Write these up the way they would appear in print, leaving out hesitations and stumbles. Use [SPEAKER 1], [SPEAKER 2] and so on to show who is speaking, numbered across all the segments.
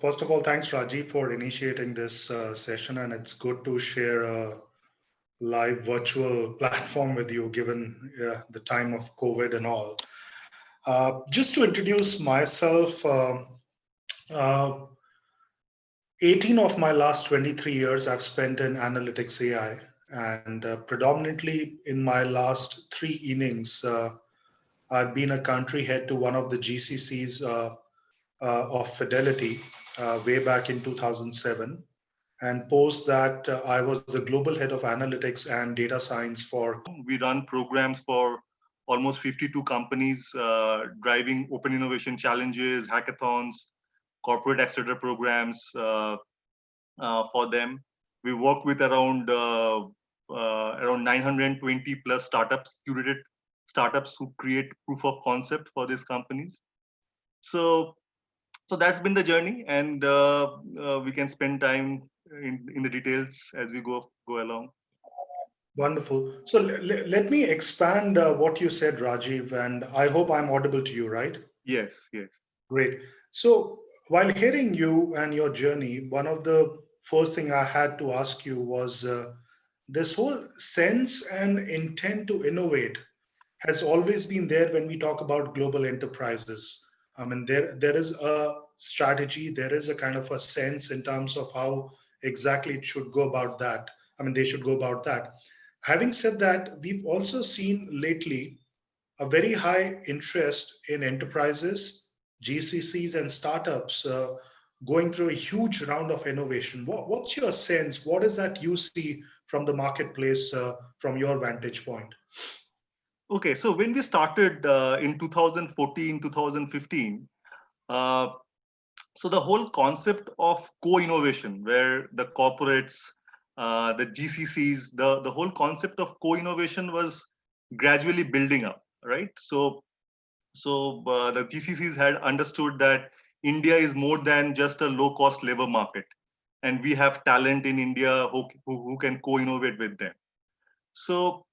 [SPEAKER 1] first of all, thanks, Rajiv, for initiating this session. And it's good to share a live virtual platform with you, given the time of COVID and all. Just to introduce myself, uh, 18 of my last 23 years I've spent in analytics AI. And predominantly in my last three innings, I've been a country head to one of the GCCs of Fidelity way back in 2007. And post that, I was the global head of analytics and data science for.
[SPEAKER 2] We run programs for almost 52 companies, driving open innovation challenges, hackathons, corporate accelerator programs for them. We work with around 920 plus startups, curated startups who create proof of concept for these companies. So that's been the journey, and we can spend time in the details as we go along.
[SPEAKER 1] Wonderful. So let me expand what you said, Rajiv, and I hope I'm audible to you, right?
[SPEAKER 2] Yes.
[SPEAKER 1] Great. So while hearing you and your journey, one of the first thing I had to ask you was this whole sense and intent to innovate has always been there when we talk about global enterprises. I mean, there is a strategy, there is a kind of a sense in terms of how exactly it should go about that. I mean, they should go about that. Having said that, we've also seen lately a very high interest in enterprises, GCCs, and startups going through a huge round of innovation. What's your sense? What is that you see from the marketplace from your vantage point?
[SPEAKER 2] Okay, so when we started in 2014, 2015, so the whole concept of co-innovation, where the corporates, the GCCs, the whole concept of co-innovation was gradually building up, right? So the GCCs had understood that India is more than just a low-cost labor market, and we have talent in India who can co-innovate with them. So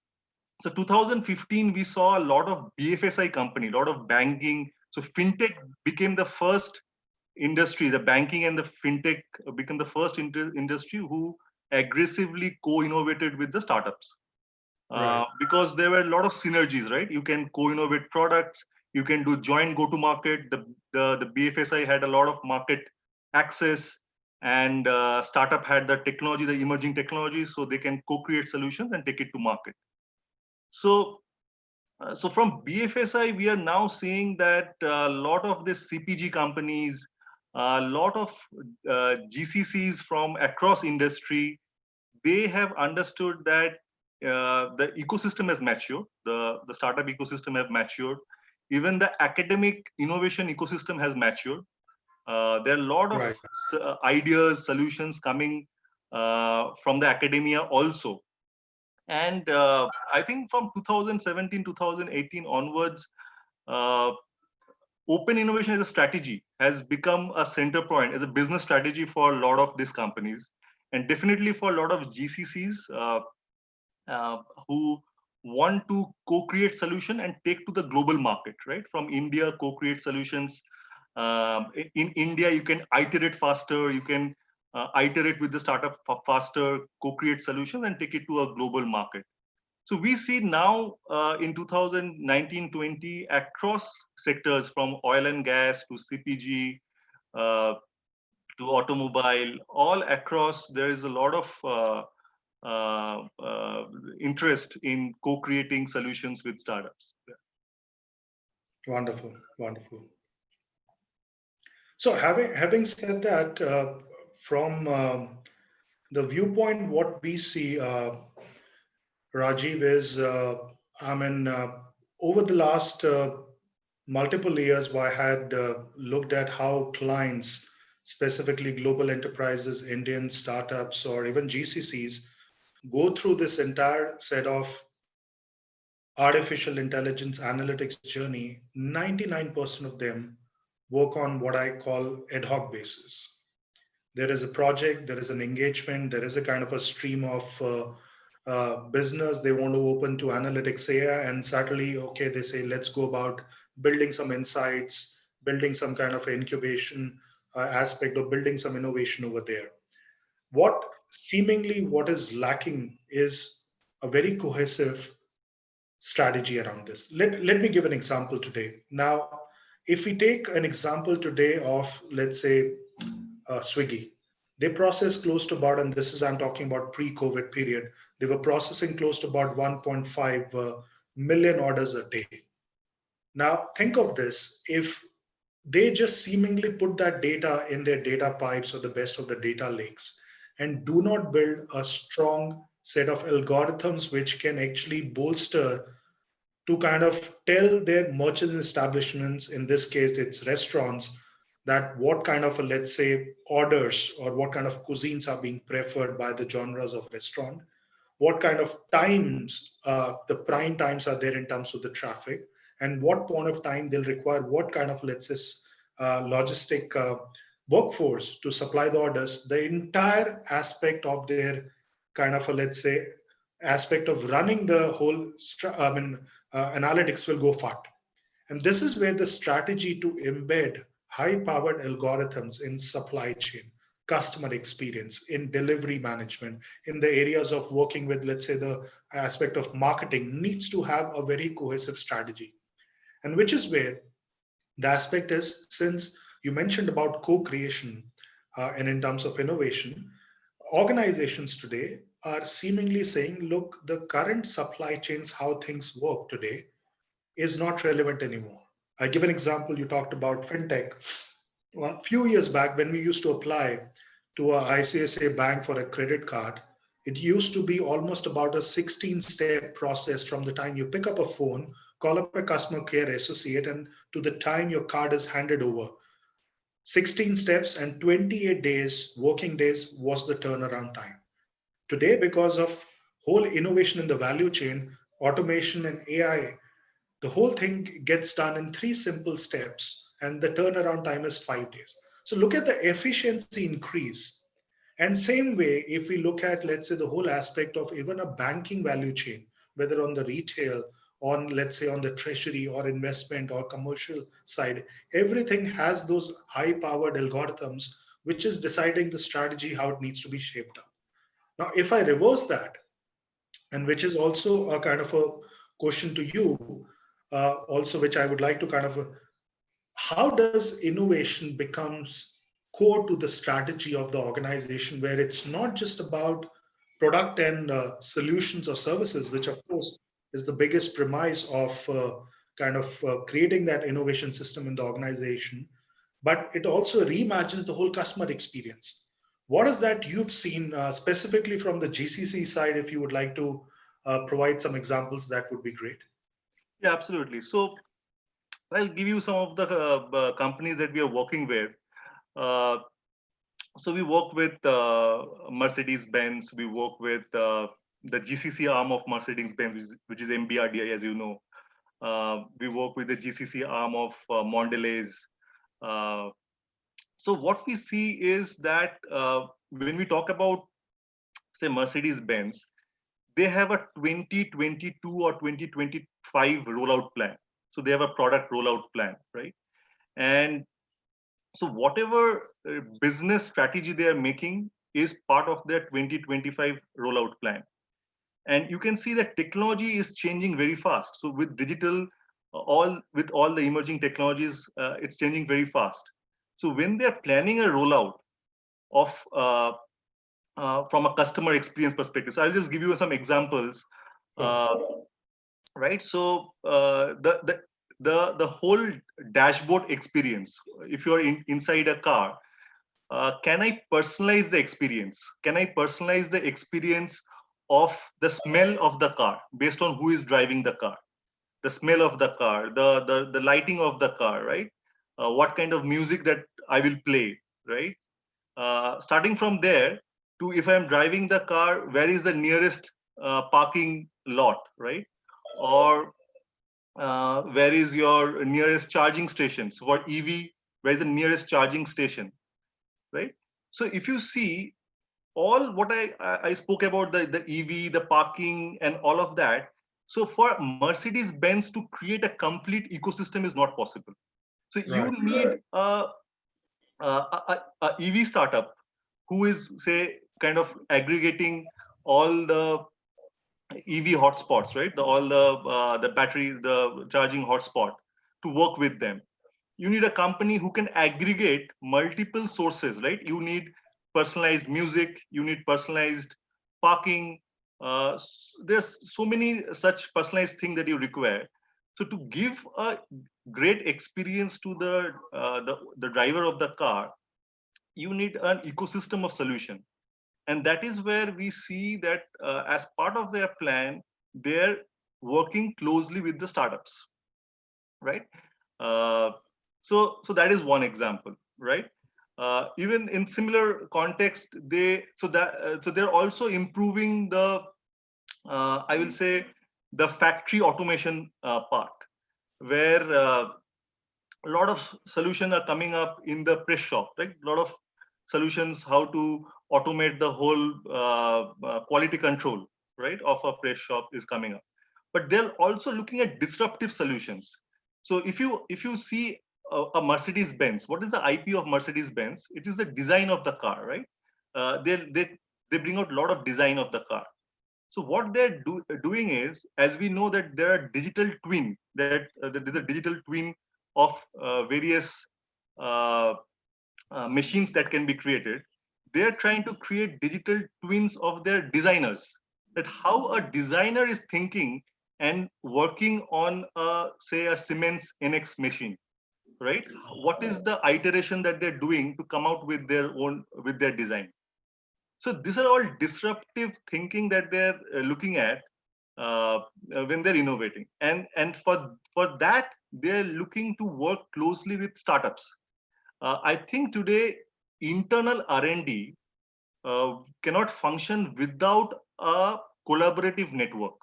[SPEAKER 2] 2015, we saw a lot of BFSI company, a lot of banking. So fintech became the first industry, the banking and the fintech became the first industry who aggressively co-innovated with the startups.
[SPEAKER 1] Right.
[SPEAKER 2] Because there were a lot of synergies, right? You can co-innovate products, you can do joint go-to-market. The BFSI had a lot of market access, and startup had the technology, the emerging technologies, so they can co-create solutions and take it to market. So from BFSI, we are now seeing that a lot of the CPG companies, a lot of GCCs from across industry, they have understood that the ecosystem has matured, the startup ecosystem has matured, even the academic innovation ecosystem has matured. There are a lot of ideas, solutions coming from the academia also. And I think from 2017, 2018 onwards, open innovation as a strategy has become a center point, as a business strategy for a lot of these companies, and definitely for a lot of GCCs who want to co-create solution and take to the global market, right? From India, co-create solutions. In India, you can iterate faster, you can iterate with the startup faster, co-create solutions and take it to a global market. So we see now in 2019-20 across sectors, from oil and gas to CPG to automobile, all across, there is a lot of interest in co-creating solutions with startups.
[SPEAKER 1] Wonderful, wonderful. So having said that, from the viewpoint, what we see, Rajiv, is over the last multiple years, I had looked at how clients, specifically global enterprises, Indian startups, or even GCCs, go through this entire set of artificial intelligence analytics journey. 99% of them work on what I call ad hoc basis. There is a project, there is an engagement, there is a kind of a stream of business they want to open to analytics AI, and suddenly, okay, they say, let's go about building some insights, building some kind of incubation aspect of building some innovation over there. What seemingly what is lacking is a very cohesive strategy around this. Let me give an example today. Now, if we take an example today of, let's say, Swiggy, they process close to about, and this is I'm talking about pre-COVID period, they were processing close to about 1.5 million orders a day. Now, think of this. If they just seemingly put that data in their data pipes or the best of the data lakes and do not build a strong set of algorithms which can actually bolster to kind of tell their merchant establishments, in this case it's restaurants, that what kind of, let's say, orders or what kind of cuisines are being preferred by the genres of restaurant, what kind of times, the prime times are there in terms of the traffic, and what point of time they'll require what kind of, let's say, logistic workforce to supply the orders. The entire aspect of their kind of a, let's say, aspect of running the whole analytics will go far. And this is where the strategy to embed high powered algorithms in supply chain, customer experience, in delivery management, in the areas of working with, let's say, the aspect of marketing needs to have a very cohesive strategy. And which is where the aspect is, since you mentioned about co creation and in terms of innovation, organizations today are seemingly saying, look, the current supply chains, how things work today, is not relevant anymore. I give an example. You talked about fintech. Well, a few years back, when we used to apply to a ICICI bank for a credit card, it used to be almost about a 16-step process from the time you pick up a phone, call up a customer care associate, and to the time your card is handed over. 16 steps and 28 days, working days was the turnaround time. Today, because of whole innovation in the value chain, automation and AI, the whole thing gets done in three simple steps, and the turnaround time is 5 days. So look at the efficiency increase. And same way, if we look at, let's say, the whole aspect of even a banking value chain, whether on the retail, on, let's say, on the treasury or investment or commercial side, everything has those high powered algorithms, which is deciding the strategy, how it needs to be shaped up. Now, if I reverse that, and which is also a kind of a question to you, also, which I would like to kind of, how does innovation becomes core to the strategy of the organization, where it's not just about product and solutions or services, which of course is the biggest premise of kind of creating that innovation system in the organization, but it also reimagines the whole customer experience. What is that you've seen specifically from the GCC side? If you would like to provide some examples, that would be great.
[SPEAKER 2] Yeah, absolutely. So I'll give you some of the companies that we are working with. Uh, so we work with Mercedes-Benz. We work with the GCC arm of Mercedes-Benz, which is MBRDI, as you know. We work with the GCC arm of Mondelez. Uh, so what we see is that when we talk about, say, Mercedes-Benz, they have a 2022 or 2025 rollout plan. So they have a product rollout plan, right? And so whatever business strategy they are making is part of their 2025 rollout plan. And you can see that technology is changing very fast. So with digital, with all the emerging technologies, it's changing very fast. So when they're planning a rollout of from a customer experience perspective, so I'll just give you some examples. Right. So the whole dashboard experience. If you're inside a car, can I personalize the experience? Can I personalize the experience of the smell of the car based on who is driving the car, the smell of the car, the lighting of the car, right? What kind of music that I will play, right? Starting from there to, if I'm driving the car, where is the nearest parking lot, right? Or where is your nearest charging station? So for EV, where is the nearest charging station, right? So if you see all what I spoke about, the EV, the parking, and all of that. So for Mercedes-Benz to create a complete ecosystem is not possible. So you
[SPEAKER 1] Right.
[SPEAKER 2] need a EV startup who is, say, kind of aggregating all the EV hotspots, right? The battery, the charging hotspot, to work with them. You need a company who can aggregate multiple sources, right? You need personalized music, you need personalized parking. There's so many such personalized things that you require. So to give a great experience to the driver of the car, you need an ecosystem of solution, and that is where we see that as part of their plan, they're working closely with the startups, right? uh, so that is one example, right? Even in similar context, so they're also improving the I will say the factory automation part, where a lot of solutions are coming up in the press shop, right? A lot of solutions how to automate the whole quality control, right, of a press shop is coming up. But they're also looking at disruptive solutions. So if you see a Mercedes Benz, what is the IP of Mercedes Benz? It is the design of the car, right? They bring out a lot of design of the car. So what doing is, as we know that there are digital twin, that there's a digital twin of various uh, machines that can be created. They are trying to create digital twins of their designers. That how a designer is thinking and working on say a Siemens NX machine, right? What is the iteration that they're doing to come out with their design? So these are all disruptive thinking that they're looking at when they're innovating, and for that they're looking to work closely with startups. I think today internal R&D cannot function without a collaborative network.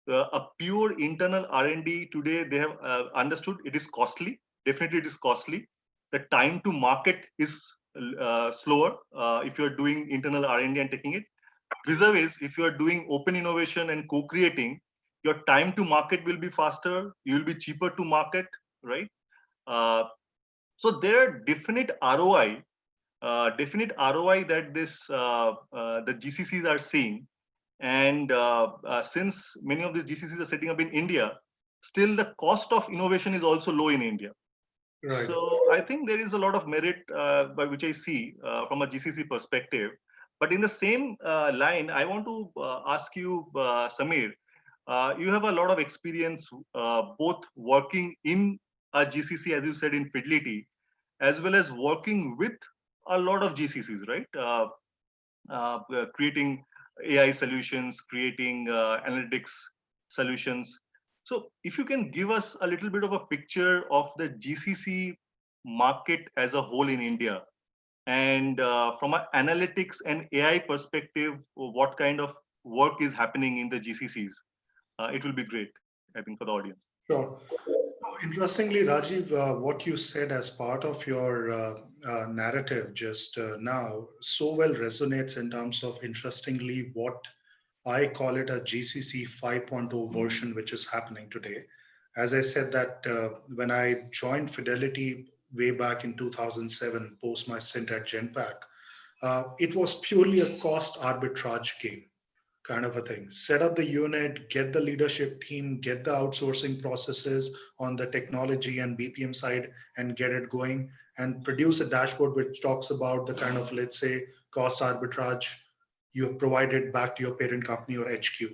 [SPEAKER 2] A pure internal R&D today, they have understood it is costly. Definitely, it is costly. The time to market is slower if you're doing internal R&D and taking it. Vis-a-vis, if you are doing open innovation and co-creating, your time to market will be faster. You will be cheaper to market, right? Uh, so there are definite ROI that the GCCs are seeing, and since many of these GCCs are setting up in India, still the cost of innovation is also low in India.
[SPEAKER 1] Right.
[SPEAKER 2] So I think there is a lot of merit by which I see from a GCC perspective. But in the same line, I want to ask you, Samir, you have a lot of experience both working in a GCC, as you said, in Fidelity, as well as working with a lot of GCCs, right? Creating AI solutions, creating analytics solutions. So, if you can give us a little bit of a picture of the GCC market as a whole in India, and from an analytics and AI perspective, what kind of work is happening in the GCCs, it will be great, I think, for the audience.
[SPEAKER 1] Sure. Interestingly, Rajiv, what you said as part of your narrative just now so well resonates in terms of, interestingly, what I call it a GCC 5.0 version, which is happening today. As I said that when I joined Fidelity way back in 2007, post my stint at Genpact, it was purely a cost arbitrage game kind of a thing. Set up the unit, get the leadership team, get the outsourcing processes on the technology and BPM side, and get it going, and produce a dashboard which talks about the kind of, let's say, cost arbitrage you have provided back to your parent company or HQ.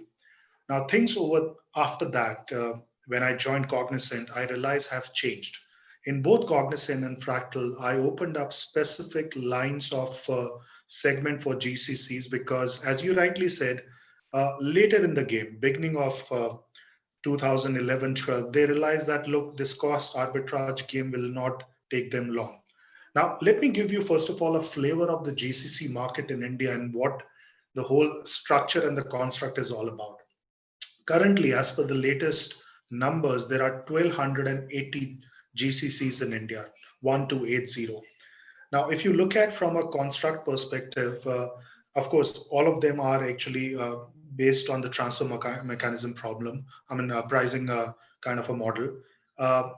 [SPEAKER 1] Now, things over after that, when I joined Cognizant, I realized have changed. In both Cognizant and Fractal, I opened up specific lines of segment for GCCs because, as you rightly said, later in the game, beginning of 2011-12, they realized that, look, this cost arbitrage game will not take them long. Now, let me give you, first of all, a flavor of the GCC market in India and what the whole structure and the construct is all about. Currently, as per the latest numbers, there are 1,280 GCCs in India, 1280. Now, if you look at from a construct perspective, of course, all of them are actually based on the transfer mechanism problem. I mean, pricing kind of a model. Uh,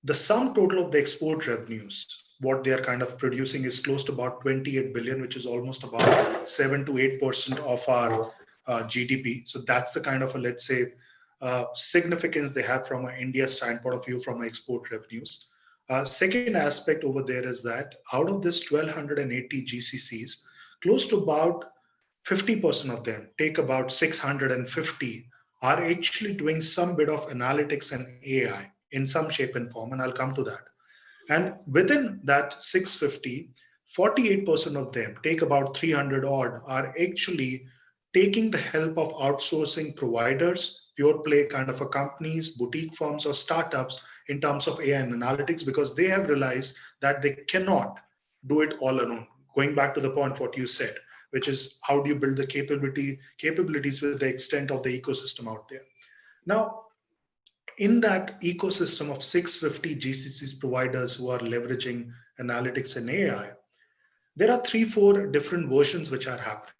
[SPEAKER 1] the sum total of the export revenues what they are kind of producing is close to about 28 billion, which is almost about 7 to 8% of our GDP. So that's the kind of a, let's say, significance they have from an India standpoint of view from export revenues. Second aspect over there is that out of this 1280 GCCs, close to about 50% of them, take about 650, are actually doing some bit of analytics and AI in some shape and form, and I'll come to that. And within that 650, 48% of them, take about 300 odd, are actually taking the help of outsourcing providers, pure play kind of a companies, boutique firms, or startups in terms of AI and analytics because they have realized that they cannot do it all alone. Going back to the point what you said, which is how do you build the capabilities with the extent of the ecosystem out there. Now, in that ecosystem of 650 GCCs providers who are leveraging analytics and AI, there are three, four different versions which are happening.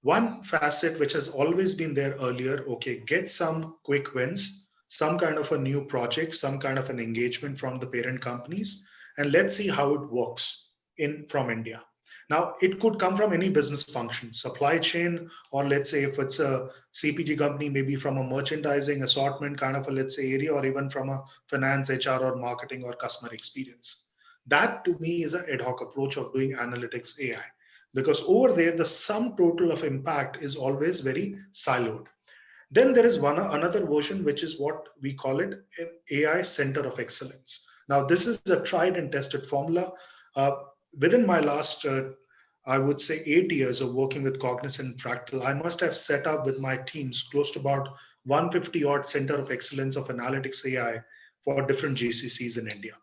[SPEAKER 1] One facet which has always been there earlier, okay, get some quick wins, some kind of a new project, some kind of an engagement from the parent companies, and let's see how it works in from India. Now, it could come from any business function, supply chain, or let's say if it's a CPG company, maybe from a merchandising assortment kind of a, let's say, area, or even from a finance, HR, or marketing or customer experience. That to me is an ad hoc approach of doing analytics AI because over there the sum total of impact is always very siloed. Then there is one another version which is what we call it an AI center of excellence. Now this is a tried and tested formula. uh, Within my last I would say 8 years of working with Cognizant Fractal, I must have set up with my teams close to about 150 odd center of excellence of analytics AI for different GCCs in India.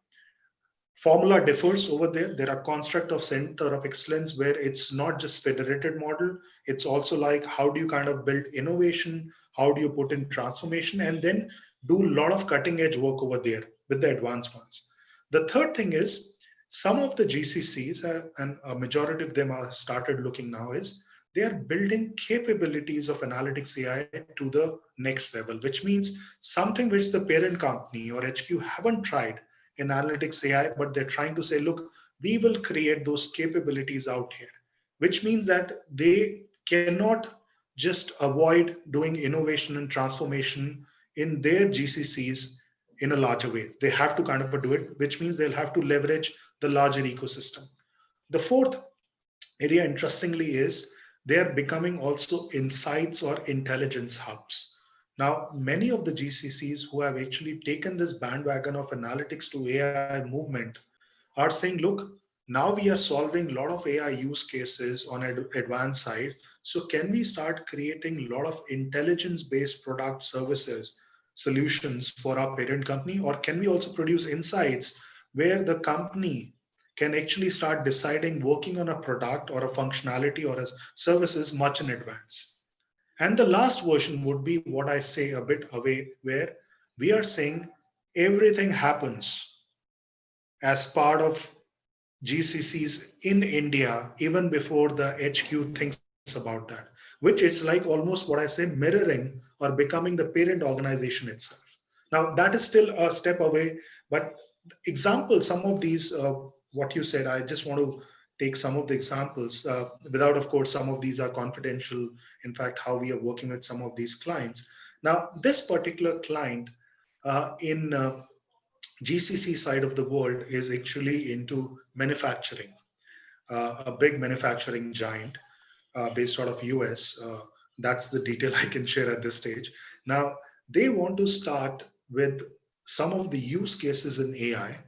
[SPEAKER 1] Formula differs over there. There are construct of center of excellence where it's not just federated model. It's also like how do you kind of build innovation, how do you put in transformation, and then do a lot of cutting edge work over there with the advanced ones. The third thing is some of the GCCs, and a majority of them are started looking now, is they are building capabilities of analytics AI to the next level, which means something which the parent company or HQ haven't tried in analytics AI, but they're trying to say, look, we will create those capabilities out here, which means that they cannot just avoid doing innovation and transformation in their GCCs in a larger way. They have to kind of do it, which means they'll have to leverage the larger ecosystem. The fourth area, interestingly, is they are becoming also insights or intelligence hubs. Now, many of the GCCs who have actually taken this bandwagon of analytics to AI movement are saying, look, now we are solving a lot of AI use cases on advanced side. So can we start creating a lot of intelligence-based product services, solutions for our parent company? Or can we also produce insights where the company can actually start deciding working on a product or a functionality or a services much in advance? And the last version would be what I say a bit away, where we are saying everything happens as part of GCCs in India, even before the HQ thinks about that, which is like almost what I say mirroring or becoming the parent organization itself. Now, that is still a step away, but example, some of these, what you said, I just want to take some of the examples without, of course, some of these are confidential. In fact, how we are working with some of these clients. Now, this particular client in GCC side of the world is actually into manufacturing, a big manufacturing giant based out of US. That's the detail I can share at this stage. Now, they want to start with some of the use cases in AI.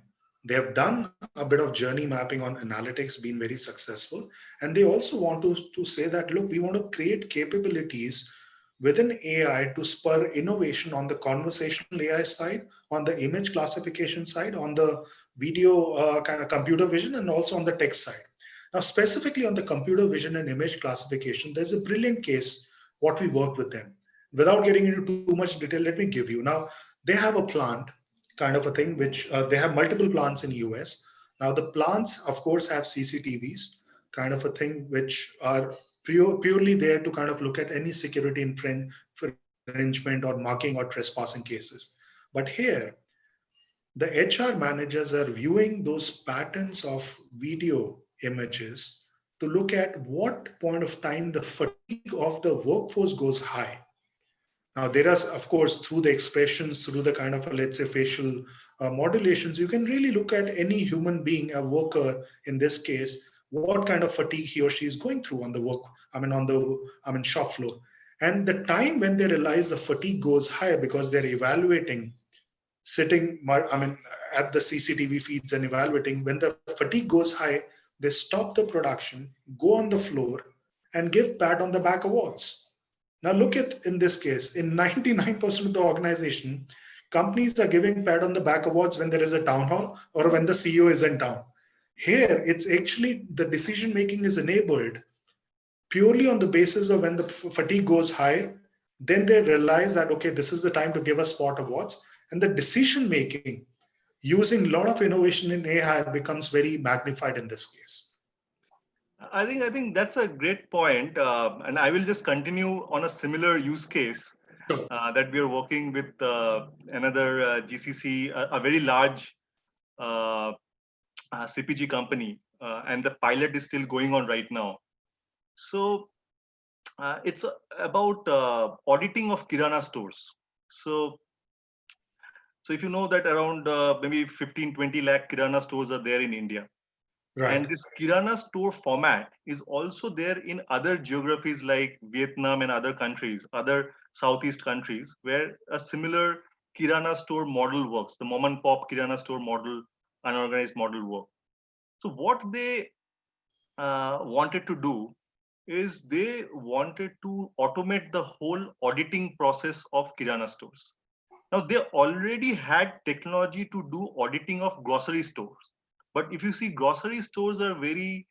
[SPEAKER 1] They have done a bit of journey mapping on analytics, been very successful. And they also want to say that, look, we want to create capabilities within AI to spur innovation on the conversational AI side, on the image classification side, on the video kind of computer vision, and also on the text side. Now, specifically on the computer vision and image classification, there's a brilliant case what we worked with them. Without getting into too much detail, let me give you. Now, they have a plant kind of a thing, which they have multiple plants in US. Now, the plants, of course, have CCTVs, kind of a thing, which are purely there to kind of look at any security infringement or mugging or trespassing cases. But here, The HR managers are viewing those patterns of video images to look at what point of time the fatigue of the workforce goes high. Now, there are, of course, through the expressions, through the kind of, let's say, facial modulations, you can really look at any human being, a worker in this case, what kind of fatigue he or she is going through on the work, shop floor. And the time when they realize the fatigue goes higher because they're evaluating, sitting, at the CCTV feeds and evaluating, when the fatigue goes high, they stop the production, go on the floor, and give pat on the back awards. Now, look at in this case, in 99% of the organization, companies are giving pat on the back awards when there is a town hall or when the CEO is in town. Here, it's actually the decision making is enabled purely on the basis of when the fatigue goes high. Then they realize that, okay, this is the time to give us spot awards. And the decision making using a lot of innovation in AI becomes very magnified in this case.
[SPEAKER 2] I think that's a great point, and I will just continue on a similar use case that we are working with another GCC, a very large uh, CPG company, and the pilot is still going on right now. So it's about auditing of Kirana stores. So, so if you know that around maybe 15, 20 lakh Kirana stores are there in India.
[SPEAKER 1] Right.
[SPEAKER 2] And this Kirana store format is also there in other geographies like Vietnam and other countries, other Southeast countries, where a similar Kirana store model works, the mom and pop Kirana store model, unorganized model work. So what they wanted to do is they wanted to automate the whole auditing process of Kirana stores. Now, they already had technology to do auditing of grocery stores. But if you see, grocery stores are very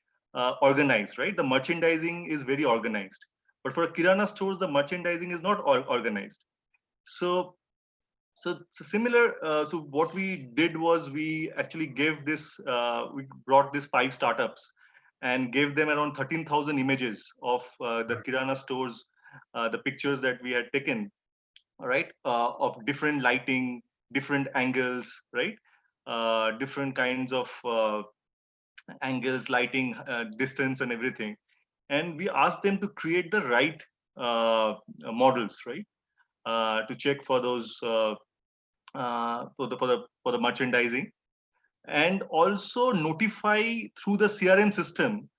[SPEAKER 2] organized, right? The merchandising is very organized. But for Kirana stores, the merchandising is not organized. So, so similar. So what we did was we actually gave this. We brought this 5 startups and gave them around 13,000 images of the Kirana stores, the pictures that we had taken, right, of different lighting, different angles, right, different kinds of angles, lighting, distance, and everything. And we asked them to create the right models, right, to check for those for the merchandising, and also notify through the CRM system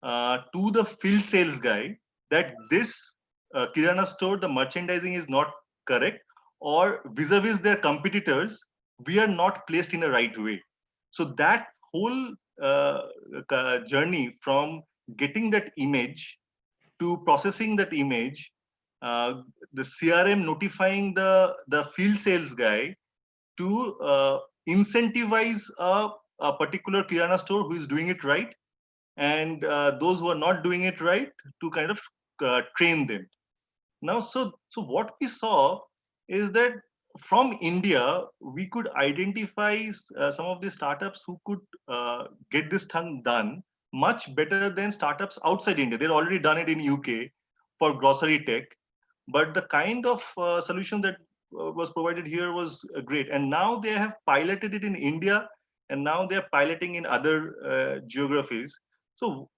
[SPEAKER 2] to the field sales guy that this Kirana store, the merchandising is not correct, or vis-a-vis their competitors, we are not placed in a right way. So that whole journey from getting that image to processing that image, the CRM notifying the field sales guy to incentivize a particular Kirana store who is doing it right, and those who are not doing it right, to kind of train them. Now, so what we saw is that from India, we could identify some of the startups who could get this thing done much better than startups outside India. They've already done it in UK for grocery tech, but the kind of solution that was provided here was great. And now they have piloted it in India, and now they are piloting in other geographies. So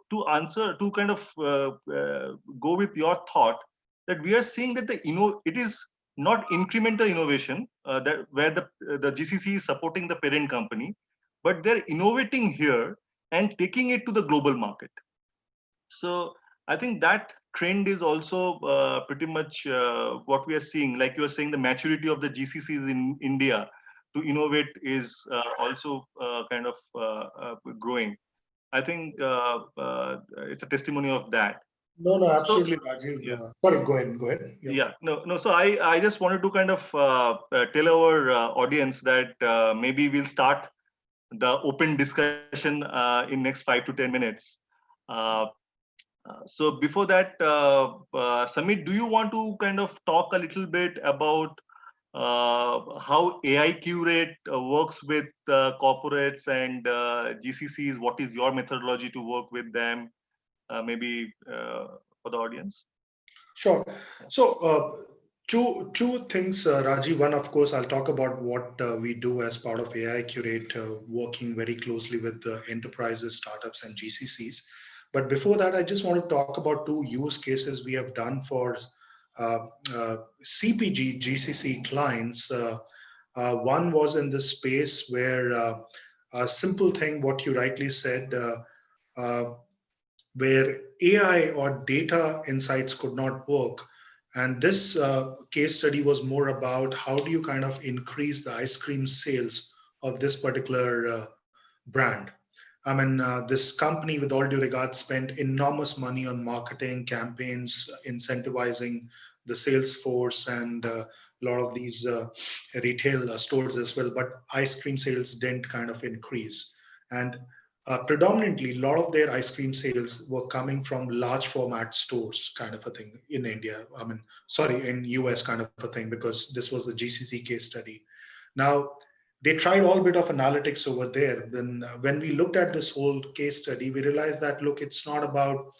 [SPEAKER 2] to answer, to kind of go with your thought, that we are seeing that it is not incremental innovation, that where the GCC is supporting the parent company, but they're innovating here and taking it to the global market. So I think that trend is also pretty much what we are seeing. Like you are saying, the maturity of the GCCs in India to innovate is also kind of growing. I think it's a testimony of that.
[SPEAKER 1] No, no,
[SPEAKER 2] So
[SPEAKER 1] absolutely, Rajiv.
[SPEAKER 2] yeah,
[SPEAKER 1] Sorry, go ahead. Go ahead. Yep.
[SPEAKER 2] yeah, no. So I just wanted to kind of tell our audience that maybe we'll start the open discussion in next 5 to 10 minutes. Uh, so before that, Samit, do you want to kind of talk a little bit about how AI Curate works with corporates and GCCs? What is your methodology to work with them? Maybe for the audience.
[SPEAKER 1] Sure. So Two things, Raji. One, of course, I'll talk about what we do as part of AI Curate, working very closely with enterprises, startups, and GCCs. But before that, I just want to talk about two use cases we have done for uh, CPG GCC clients. One was in the space where a simple thing, what you rightly said, uh, where AI or data insights could not work. And this case study was more about how do you kind of increase the ice cream sales of this particular brand. I mean, this company, with all due regard, spent enormous money on marketing campaigns, incentivizing the sales force and a lot of these retail stores as well. But ice cream sales didn't kind of increase. And predominantly, a lot of their ice cream sales were coming from large format stores, kind of a thing in India. I mean, sorry, in US, kind of a thing, because this was the GCC case study. Now, they tried all bit of analytics over there. Then, when we looked at this whole case study, we realized that look, it's not about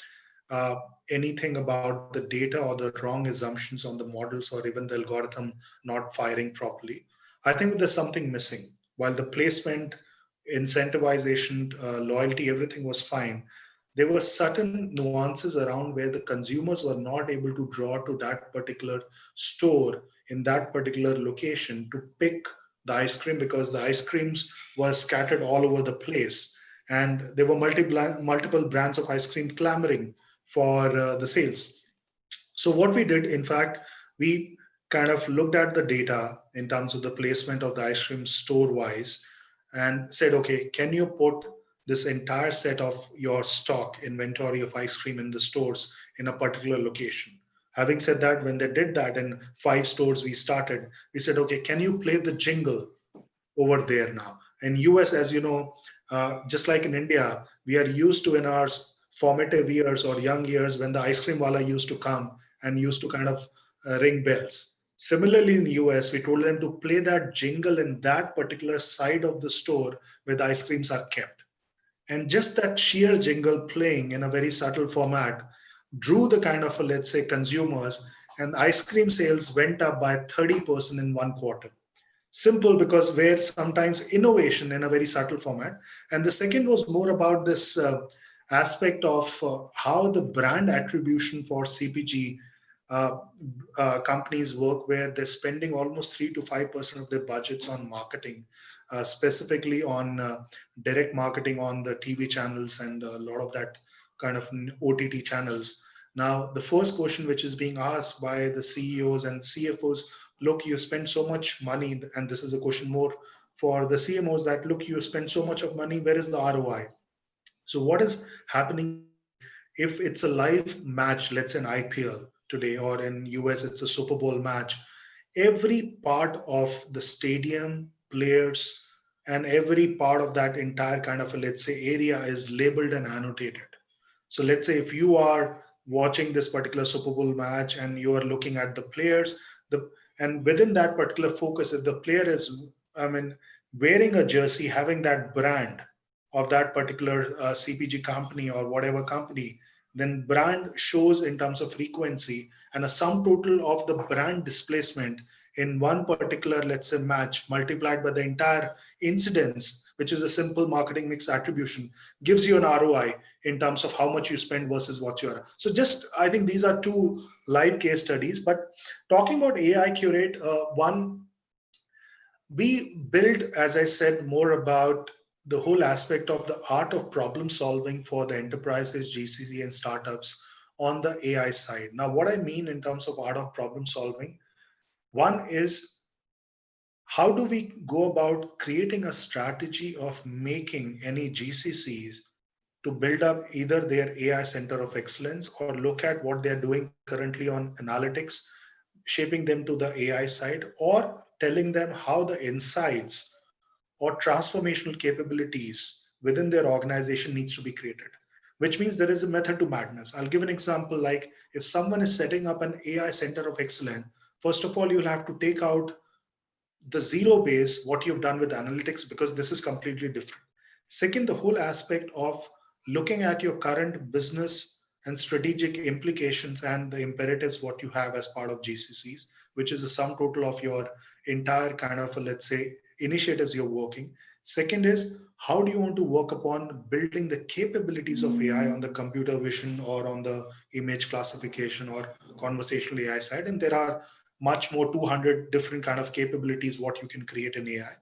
[SPEAKER 1] uh, anything about the data or the wrong assumptions on the models or even the algorithm not firing properly. I think there's something missing. While the placement, incentivization, loyalty, everything was fine, there were certain nuances around where the consumers were not able to draw to that particular store in that particular location to pick the ice cream, because the ice creams were scattered all over the place, and there were multiple brands of ice cream clamoring for the sales. So what we did, in fact, we kind of looked at the data in terms of the placement of the ice cream store wise and said, okay, can you put this entire set of your stock inventory of ice cream in the stores in a particular location? Having said that, when they did that in 5 stores we started, we said, okay, can you play the jingle over there now? In US, as you know, just like in India, we are used to in our formative years or young years when the ice cream wala used to come and used to kind of ring bells. Similarly, in US, we told them to play that jingle in that particular side of the store where the ice creams are kept. And just that sheer jingle playing in a very subtle format drew the kind of, let's say, consumers, and ice cream sales went up by 30% in 1 quarter. Simple, because where sometimes innovation in a very subtle format. And the second was more about this aspect of how the brand attribution for CPG uh, companies work, where they're spending almost 3 to 5% of their budgets on marketing, specifically on direct marketing on the TV channels and a lot of that kind of OTT channels. Now, the first question which is being asked by the CEOs and CFOs, look, you spend so much money, and this is a question more for the CMOs, that look, you spend so much of money, where is the ROI? So what is happening today, if it's a live match, let's say an IPL today, or in US it's a Super Bowl match, every part of the stadium, players, and every part of that entire kind of a, let's say, area is labeled and annotated. So let's say if you are watching this particular Super Bowl match and you are looking at the players, the and within that particular focus, if the player is, I mean, wearing a jersey having that brand of that particular CPG company or whatever company, then brand shows in terms of frequency, and a sum total of the brand displacement in one particular, let's say, match multiplied by the entire incidence, which is a simple marketing mix attribution, gives you an ROI in terms of how much you spend versus what you are. So just, I think these are two live case studies. But talking about AI Curate, one, we build, as I said, more about the whole aspect of the art of problem solving for the enterprises, GCC, and startups on the AI side. Now, what I mean in terms of art of problem solving, one is, how do we go about creating a strategy of making any GCCs to build up either their AI center of excellence or look at what they're doing currently on analytics, shaping them to the AI side, or telling them how the insights or transformational capabilities within their organization needs to be created, which means there is a method to madness. I'll give an example. Like, if someone is setting up an AI center of excellence, first of all, you'll have to take out the zero base, what you've done with analytics, because this is completely different. Second, the whole aspect of looking at your current business and strategic implications and the imperatives what you have as part of GCCs. which is the sum total of your entire kind of, let's say, initiatives you're working. Second is, how do you want to work upon building the capabilities of AI on the computer vision or on the image classification or conversational AI side? And there are much more 200 different kind of capabilities what you can create in AI.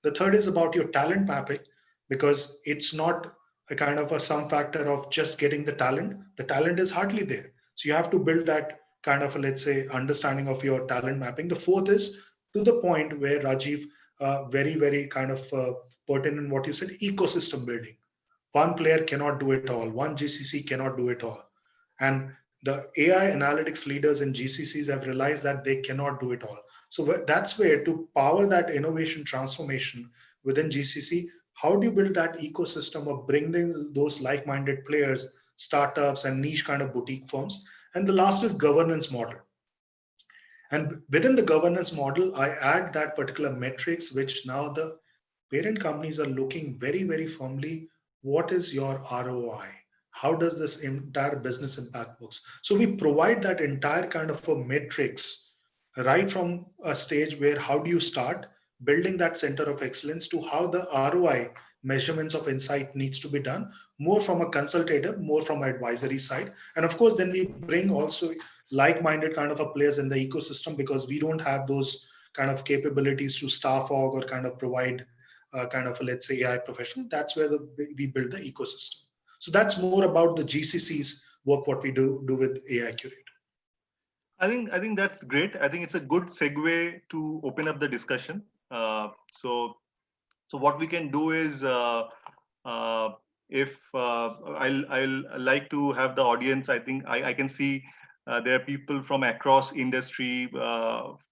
[SPEAKER 1] The third is about your talent mapping, because it's not a kind of a sum factor of just getting the talent. The talent is hardly there. So you have to build that kind of, let's say, understanding of your talent mapping. The fourth is to the point where Rajiv, very, very kind of pertinent what you said, ecosystem building. One player cannot do it all. One GCC cannot do it all. And the AI analytics leaders in GCCs have realized that they cannot do it all. So that's where to power that innovation transformation within GCC, how do you build that ecosystem of bringing those like-minded players, startups, and niche kind of boutique firms? And the last is governance model. And within the governance model, I add that particular metrics, which now the parent companies are looking very, very firmly. What is your ROI? How does this entire business impact works? So we provide that entire kind of a metrics right from a stage where how do you start building that center of excellence to how the ROI measurements of insight needs to be done, more from a consultative, more from an advisory side. And of course, then we bring also like-minded kind of a players in the ecosystem, because we don't have those kind of capabilities to staff aug or kind of provide kind of a, let's say, AI professional. That's where we build the ecosystem. So that's more about the GCC's work, what we do with AI Curate.
[SPEAKER 2] I think that's great. I think it's a good segue to open up the discussion. So what we can do is, uh, if I'll like to have the audience. I think I can see there are people from across industry,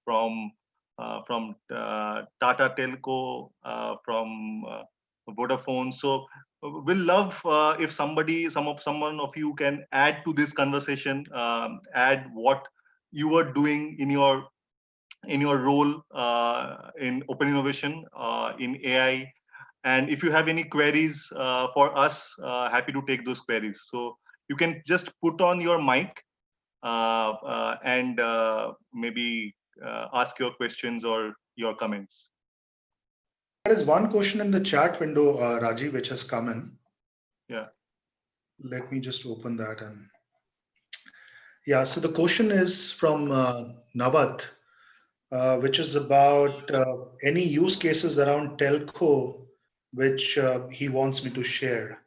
[SPEAKER 2] from Tata Telco, from Vodafone. So we'll love if someone of you can add to this conversation, add what you are doing in your role in open innovation in AI. And if you have any queries for us, happy to take those queries. So you can just put on your mic and maybe ask your questions or your comments.
[SPEAKER 1] There is one question in the chat window, Rajiv, which has come in.
[SPEAKER 2] Yeah.
[SPEAKER 1] Let me just open that. And yeah, so the question is from Navat, which is about any use cases around telco, which he wants me to share.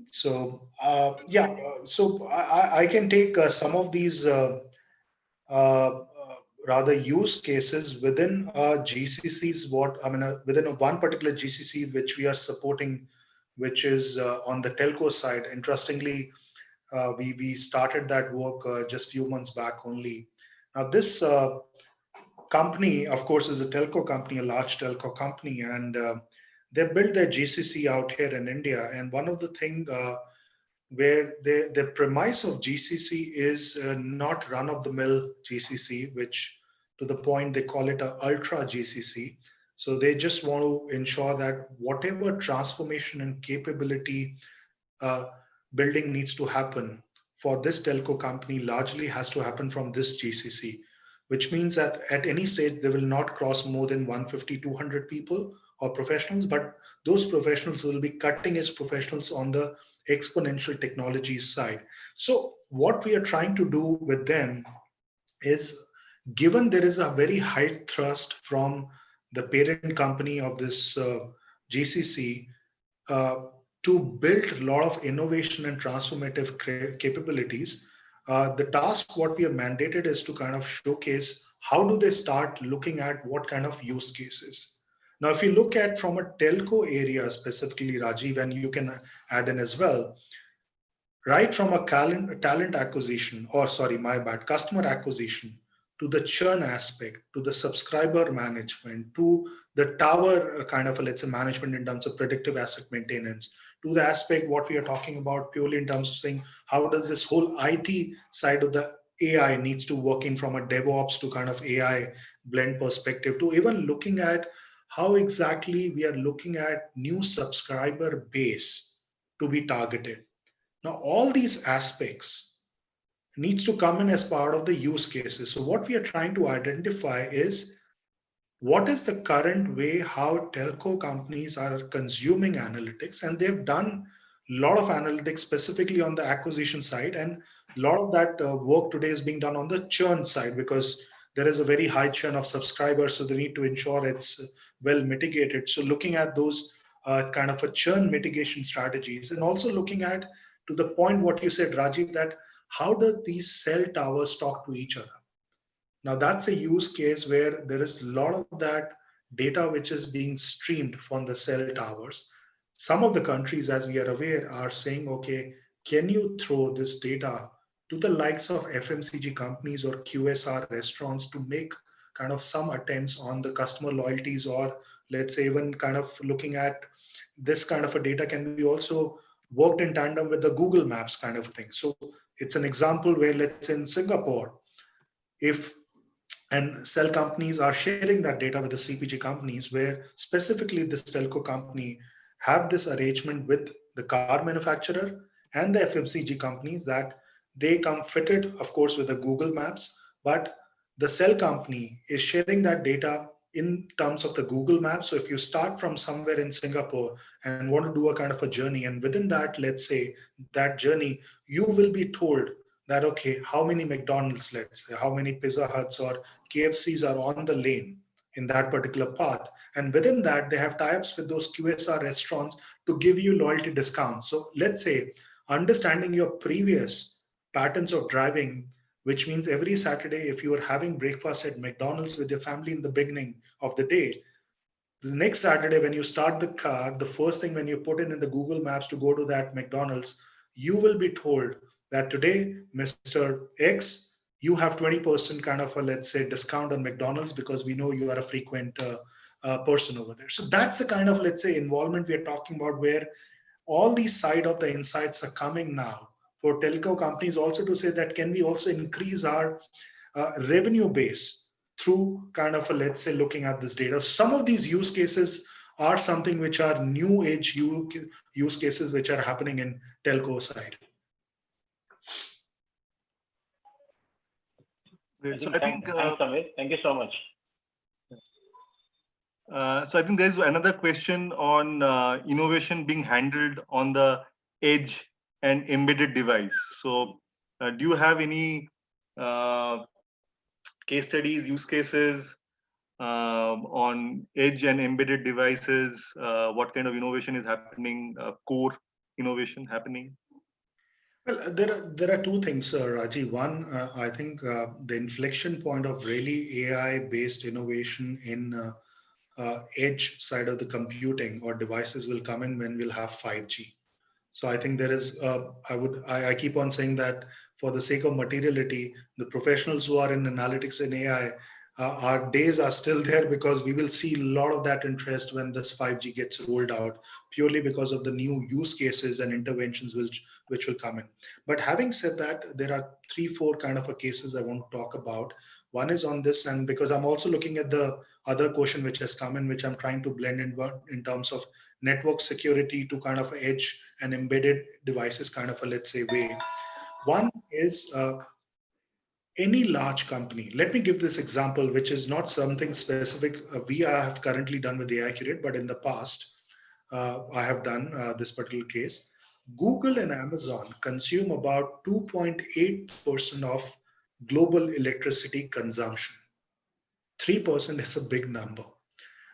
[SPEAKER 1] So I can take some of these uh, rather use cases within GCCs. What I mean, within one particular GCC which we are supporting, which is on the telco side. Interestingly, we started that work just few months back only. Now this company, of course, is a telco company, a large telco company, and they built their GCC out here in India. And one of the thing where the premise of GCC is not run of the mill GCC, which to the point they call it a ultra GCC. So they just want to ensure that whatever transformation and capability uh, building needs to happen for this telco company largely has to happen from this GCC, which means that at any stage they will not cross more than 150, 200 people or professionals, but those professionals will be cutting edge professionals on the exponential technologies side. So what we are trying to do with them is, given there is a very high thrust from the parent company of this GCC uh, to build a lot of innovation and transformative capabilities. The task what we have mandated is to kind of showcase how do they start looking at what kind of use cases. Now, if you look at from a telco area specifically, Rajiv, and you can add in as well, right from a talent acquisition, or sorry, my bad, customer acquisition, to the churn aspect, to the subscriber management, to the tower kind of a, let's say, management in terms of predictive asset maintenance, to the aspect what we are talking about purely in terms of saying how does this whole IT side of the AI needs to work in from a DevOps to kind of AI blend perspective, to even looking at how exactly we are looking at new subscriber base to be targeted. Now, all these aspects needs to come in as part of the use cases. So what we are trying to identify is what is the current way how telco companies are consuming analytics, and they've done a lot of analytics specifically on the acquisition side, and a lot of that work today is being done on the churn side because there is a very high churn of subscribers, so they need to ensure it's well mitigated. So looking at those kind of a churn mitigation strategies, and also looking at, to the point what you said, Rajiv, that how does these cell towers talk to each other. Now that's a use case where there is a lot of that data which is being streamed from the cell towers. Some of the countries, as we are aware, are saying, okay, can you throw this data to the likes of FMCG companies or QSR restaurants to make kind of some attempts on the customer loyalties, or let's say even kind of looking at this kind of a data can be also worked in tandem with the Google Maps kind of thing. So it's an example where, let's say in Singapore, if and cell companies are sharing that data with the CPG companies, where specifically this telco company have this arrangement with the car manufacturer and the FMCG companies that they come fitted, of course, with the Google Maps, but the cell company is sharing that data in terms of the Google Maps. So if you start from somewhere in Singapore and want to do a kind of a journey, and within that, let's say that journey, you will be told that okay, how many McDonald's, let's say, how many Pizza Huts or KFCs are on the lane in that particular path. And within that, they have tie-ups with those QSR restaurants to give you loyalty discounts. So let's say understanding your previous patterns of driving, which means every Saturday, if you are having breakfast at McDonald's with your family in the beginning of the day, the next Saturday, when you start the car, the first thing when you put in the Google Maps to go to that McDonald's, you will be told that today, Mr. X, you have 20% kind of a, let's say, discount on McDonald's because we know you are a frequent person over there. So that's the kind of, let's say, involvement we are talking about, where all these side of the insights are coming now for telco companies also to say that can we also increase our revenue base through kind of a, let's say, looking at this data. Some of these use cases are something which are new age use cases which are happening in telco side.
[SPEAKER 2] Great. So
[SPEAKER 3] Thanks, Samir. Thank you so much.
[SPEAKER 2] So I think there's another question on innovation being handled on the edge and embedded device. So do you have any case studies, use cases on edge and embedded devices? What kind of innovation is happening, core innovation happening?
[SPEAKER 1] Well, there are two things, Raji. One, I think the inflection point of really AI-based innovation in edge side of the computing or devices will come in when we'll have 5G. So I think there is, I keep on saying that for the sake of materiality, the professionals who are in analytics and AI, our days are still there because we will see a lot of that interest when this 5G gets rolled out, purely because of the new use cases and interventions which will come in. But having said that, there are three, four kind of a cases I want to talk about. One is on this, and because I'm also looking at the other question which has come in, which I'm trying to blend in terms of network security to kind of edge and embedded devices kind of a, let's say, way. One is any large company. Let me give this example, which is not something specific we have currently done with AI Curate, but in the past, I have done this particular case. Google and Amazon consume about 2.8% of global electricity consumption. 3% is a big number.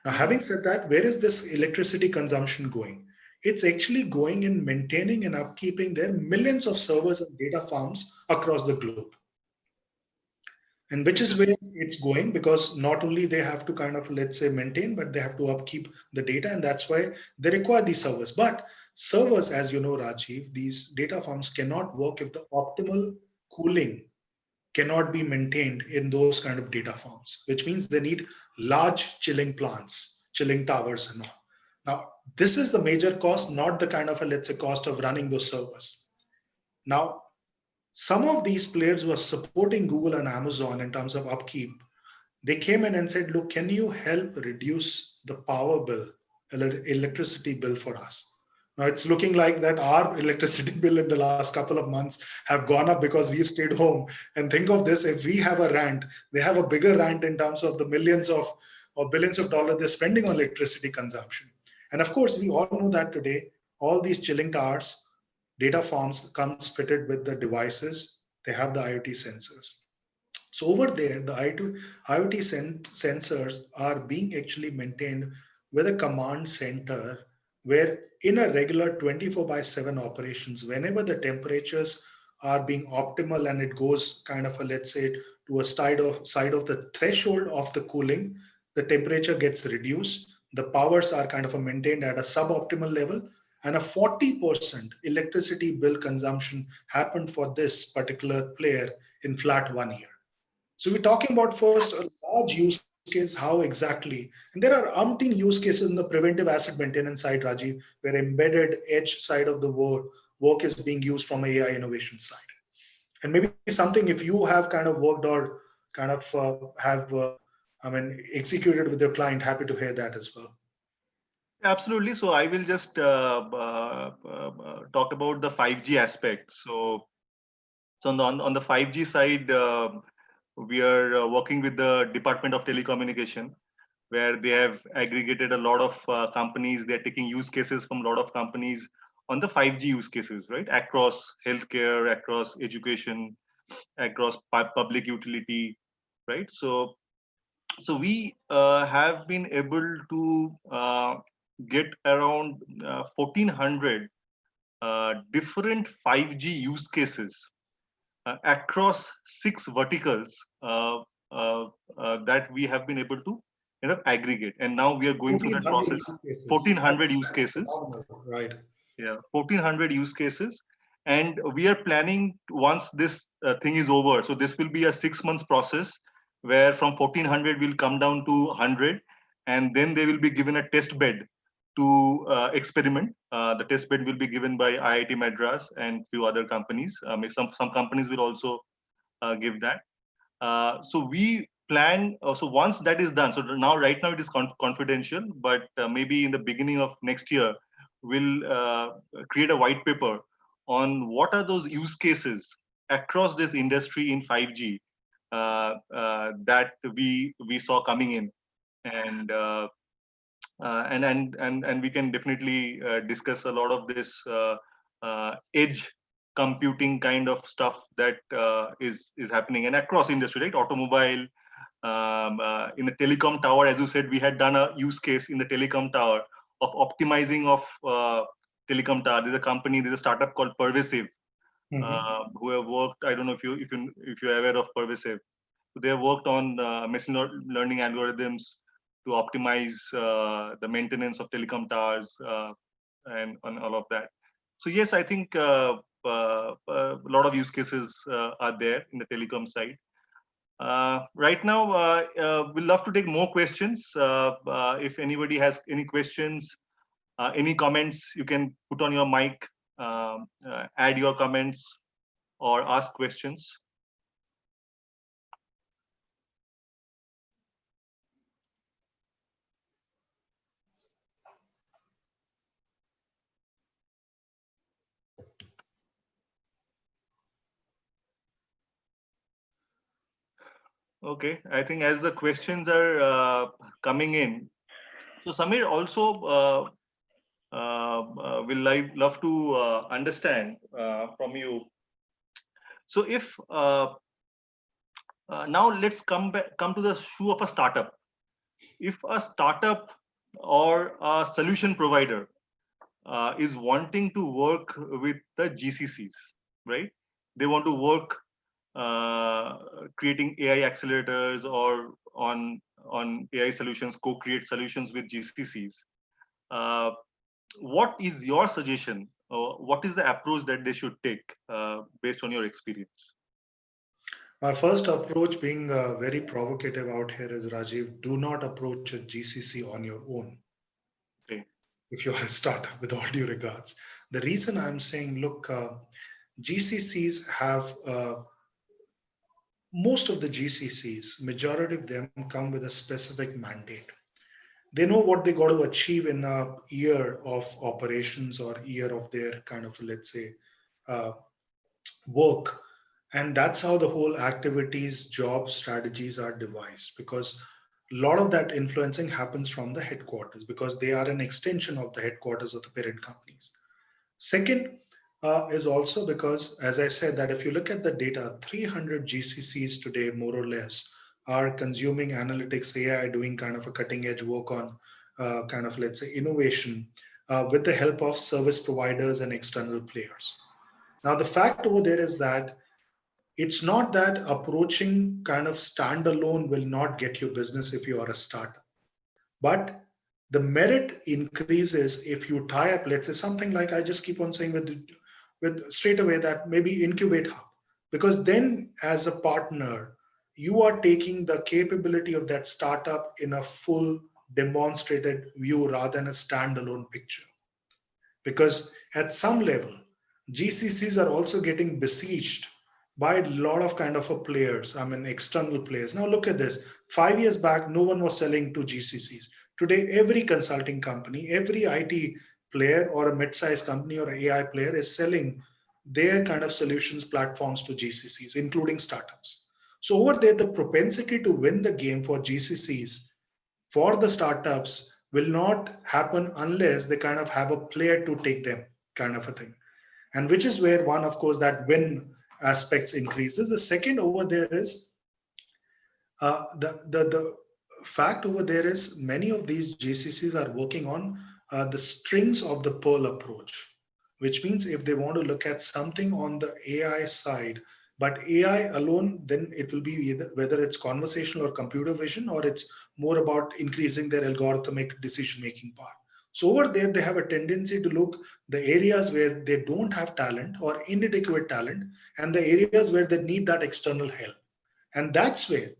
[SPEAKER 1] Now, having said that, where is this electricity consumption going? It's actually going in maintaining and upkeeping their millions of servers and data farms across the globe. And which is where it's going, because not only they have to kind of, let's say, maintain, but they have to upkeep the data. And that's why they require these servers. But servers, as you know, Rajiv, these data farms cannot work if the optimal cooling cannot be maintained in those kind of data farms, which means they need large chilling plants, chilling towers and all. Now, this is the major cost, not the kind of a, let's say, cost of running those servers. Now, some of these players who are supporting Google and Amazon in terms of upkeep, they came in and said, look, can you help reduce the power bill, electricity bill for us? Now it's looking like that our electricity bill in the last couple of months have gone up because we've stayed home. And think of this, if we have a rant, they have a bigger rant in terms of the millions of or billions of dollars they're spending on electricity consumption. And of course, we all know that today, all these chilling towers, data farms comes fitted with the devices. They have the IoT sensors. So over there, the IoT sensors are being actually maintained with a command center where in a regular 24 by 7 operations, whenever the temperatures are being optimal and it goes kind of a, let's say, to a side of the threshold of the cooling, the temperature gets reduced. The powers are kind of a maintained at a suboptimal level, and a 40% electricity bill consumption happened for this particular player in flat 1 year. So we're talking about first a large use case, how exactly, and there are umpteen use cases in the preventive asset maintenance side, Rajiv, where embedded edge side of the work is being used from AI innovation side. And maybe something if you have kind of worked or kind of have, I mean, executed with your client, happy to hear that as well.
[SPEAKER 2] Absolutely. So I will just talk about the 5G aspect. So on the 5G side, we are working with the Department of Telecommunication, where they have aggregated a lot of companies. They're taking use cases from a lot of companies on the 5G use cases, right? Across healthcare, across education, across public utility, right? So we have been able to get around 1,400 different 5G use cases across 6 verticals that we have been able to aggregate, and now we are going through that
[SPEAKER 1] 1,400
[SPEAKER 2] process.
[SPEAKER 1] use cases.
[SPEAKER 2] 1,400 use
[SPEAKER 1] That's
[SPEAKER 2] cases.
[SPEAKER 1] phenomenal, right?
[SPEAKER 2] Yeah, 1,400 use cases, and we are planning once this thing is over. So this will be a 6 months process, where from 1,400 will come down to 100, and then they will be given a test bed to experiment. The test bed will be given by IIT Madras and few other companies. Some companies will also give that. So we plan. So once that is done, so now right now it is confidential, but maybe in the beginning of next year, we'll create a white paper on what are those use cases across this industry in 5G that we saw coming in, and and we can definitely discuss a lot of this edge computing kind of stuff that is happening and across industry, right? Automobile, in the telecom tower, as you said, we had done a use case in the telecom tower of optimizing of telecom tower. There's a startup called Pervasive,
[SPEAKER 1] Mhm.
[SPEAKER 2] who have worked. I don't know if you're aware of Pervasive. So they have worked on machine learning algorithms to optimize the maintenance of telecom towers and on all of that. So yes, I think a lot of use cases are there in the telecom side. Right now, we'd love to take more questions. If anybody has any questions, any comments, you can put on your mic, add your comments, or ask questions. Okay, I think as the questions are coming in, so Samir also will love to understand from you. So if now let's come to the shoe of a startup. If a startup or a solution provider is wanting to work with the GCCs, right? They want to work creating AI accelerators or on AI solutions, co-create solutions with GCCs. Uh, what is your suggestion? What is the approach that they should take based on your experience?
[SPEAKER 1] My first approach, being very provocative out here, is Rajiv, do not approach a GCC on your own
[SPEAKER 2] Okay.
[SPEAKER 1] if you are a startup, with all due regards. The reason I'm saying, look, GCCs have, most of the GCCs, majority of them come with a specific mandate. they know what they got to achieve in a year of operations or year of their kind of, let's say, uh, work. And that's how the whole activities, job strategies are devised, because a lot of that influencing happens from the headquarters, because they are an extension of the headquarters of the parent companies. Second, is also because, as I said, that if you look at the data, 300 GCCs today, more or less, are consuming analytics, AI, doing kind of a cutting edge work on kind of, let's say, innovation with the help of service providers and external players. Now, the fact over there is that it's not that approaching kind of standalone will not get you business if you are a startup, but the merit increases if you tie up, let's say, something like I just keep on saying with straight away that maybe incubate hub, because then as a partner, you are taking the capability of that startup in a full demonstrated view rather than a standalone picture. Because at some level, GCCs are also getting besieged by a lot of kind of a players, I mean external players. Now look at this. 5 years back, no one was selling to GCCs. Today, every consulting company, every IT player or a mid-sized company or AI player is selling their kind of solutions platforms to GCCs, including startups. So over there, the propensity to win the game for GCCs for the startups will not happen unless they kind of have a player to take them, kind of a thing. And which is where one, of course, that win aspects increases. The second over there is the fact over there is many of these GCCs are working on the strings of the pearl approach, which means if they want to look at something on the AI side, but AI alone, then it will be either, whether it's conversational or computer vision, or it's more about increasing their algorithmic decision making part. So over there, they have a tendency to look the areas where they don't have talent or inadequate talent, and the areas where they need that external help. And that's where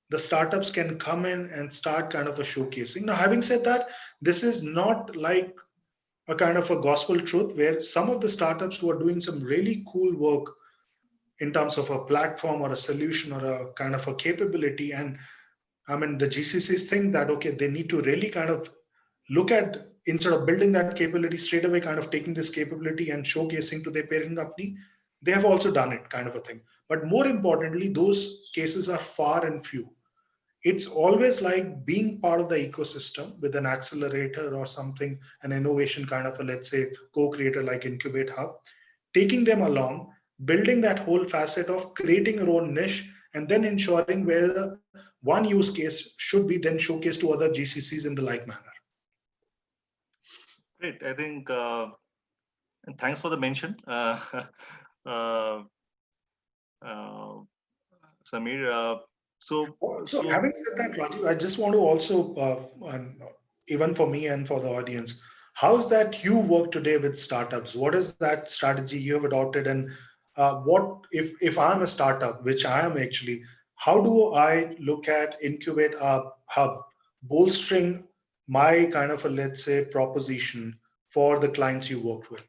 [SPEAKER 1] the startups can come in and start kind of a showcasing. Now, having said that, this is not like a kind of a gospel truth, where some of the startups who are doing some really cool work in terms of a platform or a solution or a kind of a capability. And I mean, the GCCs think that, okay, they need to really kind of look at, instead of building that capability straight away, kind of taking this capability and showcasing to their parent company, they have also done it, kind of a thing. But more importantly, those cases are far and few. It's always like being part of the ecosystem with an accelerator or something, an innovation kind of a, let's say, co-creator like Incubate Hub, taking them along, building that whole facet of creating your own niche, and then ensuring where one use case should be then showcased to other GCCs in the like manner.
[SPEAKER 2] Great. I think, and thanks for the mention, uh, uh, Samir.
[SPEAKER 1] So, having said that, Rajiv, I just want to also, and even for me and for the audience, how's that you work today with startups? What is that strategy you have adopted, and what if I'm a startup, which I am actually, how do I look at Incubate Hub bolstering my kind of a, let's say, proposition for the clients you work with?